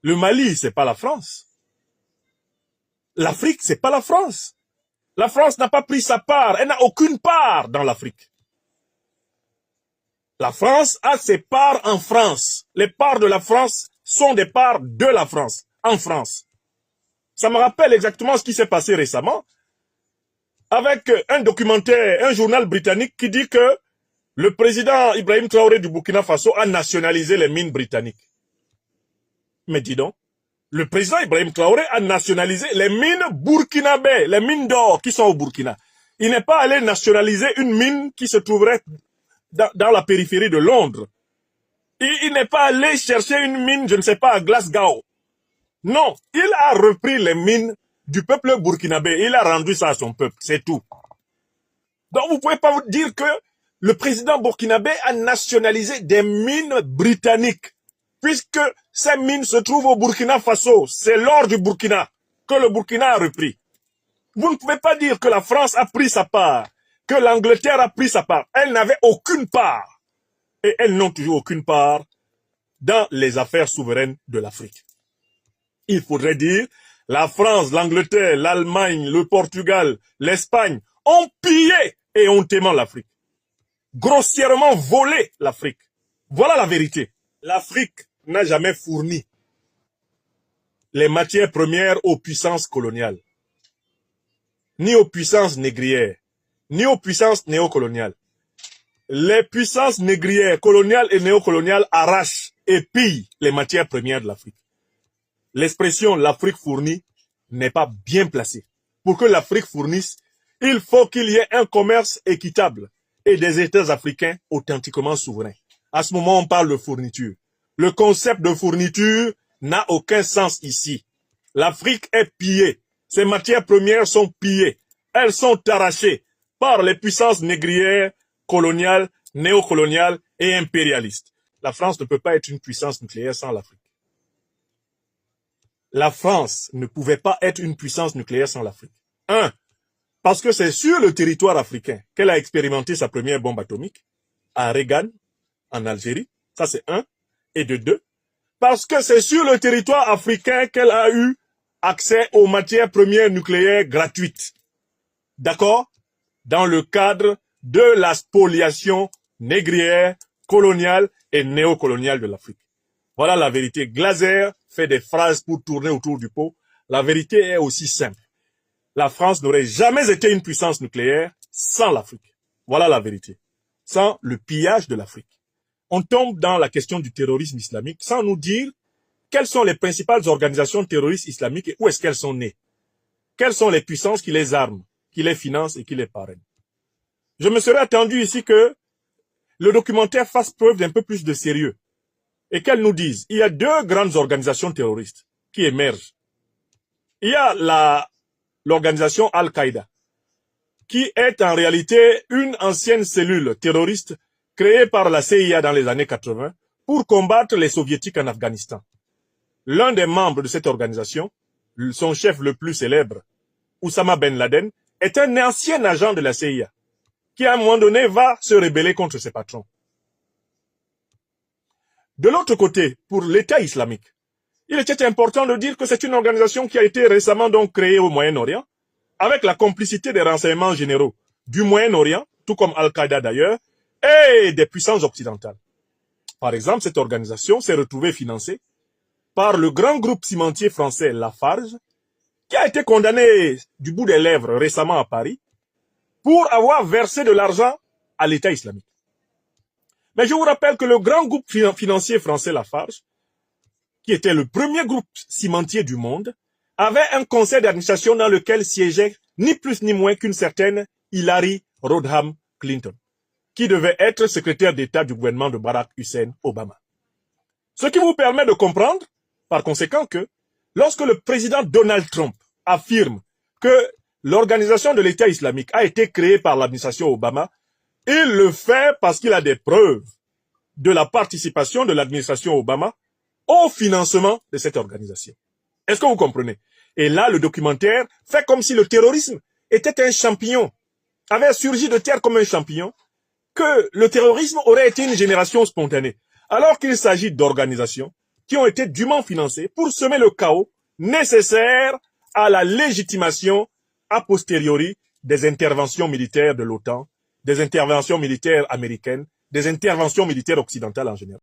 Le Mali, c'est pas la France. L'Afrique, c'est pas la France. La France n'a pas pris sa part. Elle n'a aucune part dans l'Afrique. La France a ses parts en France. Les parts de la France sont des parts de la France, en France. Ça me rappelle exactement ce qui s'est passé récemment avec un documentaire, un journal britannique qui dit que le président Ibrahim Traoré du Burkina Faso a nationalisé les mines britanniques. Mais dis donc, le président Ibrahim Traoré a nationalisé les mines burkinabées, les mines d'or qui sont au Burkina. Il n'est pas allé nationaliser une mine qui se trouverait dans la périphérie de Londres. Il n'est pas allé chercher une mine, je ne sais pas, à Glasgow. Non, il a repris les mines du peuple burkinabé. Il a rendu ça à son peuple, c'est tout. Donc vous ne pouvez pas vous dire que le président burkinabé a nationalisé des mines britanniques, puisque ces mines se trouvent au Burkina Faso. C'est l'or du Burkina que le Burkina a repris. Vous ne pouvez pas dire que la France a pris sa part, que l'Angleterre a pris sa part. Elles n'avaient aucune part. Et elles n'ont toujours aucune part dans les affaires souveraines de l'Afrique. Il faudrait dire, la France, l'Angleterre, l'Allemagne, le Portugal, l'Espagne ont pillé éhontément l'Afrique. Grossièrement volé l'Afrique. Voilà la vérité. L'Afrique n'a jamais fourni les matières premières aux puissances coloniales, ni aux puissances négrières, ni aux puissances néocoloniales. Les puissances négrières, coloniales et néocoloniales arrachent et pillent les matières premières de l'Afrique. L'expression « l'Afrique fournit » n'est pas bien placée. Pour que l'Afrique fournisse, il faut qu'il y ait un commerce équitable et des États africains authentiquement souverains. À ce moment, on parle de fourniture. Le concept de fourniture n'a aucun sens ici. L'Afrique est pillée. Ses matières premières sont pillées. Elles sont arrachées par les puissances négrières, coloniales, néocoloniales et impérialistes. La France ne peut pas être une puissance nucléaire sans l'Afrique. La France ne pouvait pas être une puissance nucléaire sans l'Afrique. Un, parce que c'est sur le territoire africain qu'elle a expérimenté sa première bombe atomique, à Reagan, en Algérie. Ça, c'est un. Et de deux, parce que c'est sur le territoire africain qu'elle a eu accès aux matières premières nucléaires gratuites. D'accord? Dans le cadre de la spoliation négrière, coloniale et néocoloniale de l'Afrique. Voilà la vérité. Glaser fait des phrases pour tourner autour du pot. La vérité est aussi simple. La France n'aurait jamais été une puissance nucléaire sans l'Afrique. Voilà la vérité. Sans le pillage de l'Afrique. On tombe dans la question du terrorisme islamique sans nous dire quelles sont les principales organisations terroristes islamiques et où est-ce qu'elles sont nées. Quelles sont les puissances qui les arment, qui les financent et qui les parrainent. Je me serais attendu ici que le documentaire fasse preuve d'un peu plus de sérieux et qu'elle nous dise, il y a deux grandes organisations terroristes qui émergent. Il y a l'organisation Al-Qaïda, qui est en réalité une ancienne cellule terroriste créée par la CIA dans les années 80 pour combattre les soviétiques en Afghanistan. L'un des membres de cette organisation, son chef le plus célèbre, Oussama Ben Laden, est un ancien agent de la CIA qui à un moment donné va se rebeller contre ses patrons. De l'autre côté, pour l'État islamique, il était important de dire que c'est une organisation qui a été récemment donc créée au Moyen-Orient, avec la complicité des renseignements généraux du Moyen-Orient, tout comme Al-Qaïda d'ailleurs, et des puissances occidentales. Par exemple, cette organisation s'est retrouvée financée par le grand groupe cimentier français Lafarge, qui a été condamné du bout des lèvres récemment à Paris, pour avoir versé de l'argent à l'État islamique. Mais je vous rappelle que le grand groupe financier français Lafarge, qui était le premier groupe cimentier du monde, avait un conseil d'administration dans lequel siégeait ni plus ni moins qu'une certaine Hillary Rodham Clinton, qui devait être secrétaire d'État du gouvernement de Barack Hussein Obama. Ce qui vous permet de comprendre, par conséquent, que lorsque le président Donald Trump affirme que l'organisation de l'État islamique a été créée par l'administration Obama, il le fait parce qu'il a des preuves de la participation de l'administration Obama au financement de cette organisation. Est-ce que vous comprenez? Et là, le documentaire fait comme si le terrorisme était un champignon, avait surgi de terre comme un champignon, que le terrorisme aurait été une génération spontanée, alors qu'il s'agit d'organisations qui ont été dûment financés pour semer le chaos nécessaire à la légitimation a posteriori des interventions militaires de l'OTAN, des interventions militaires américaines, des interventions militaires occidentales en général.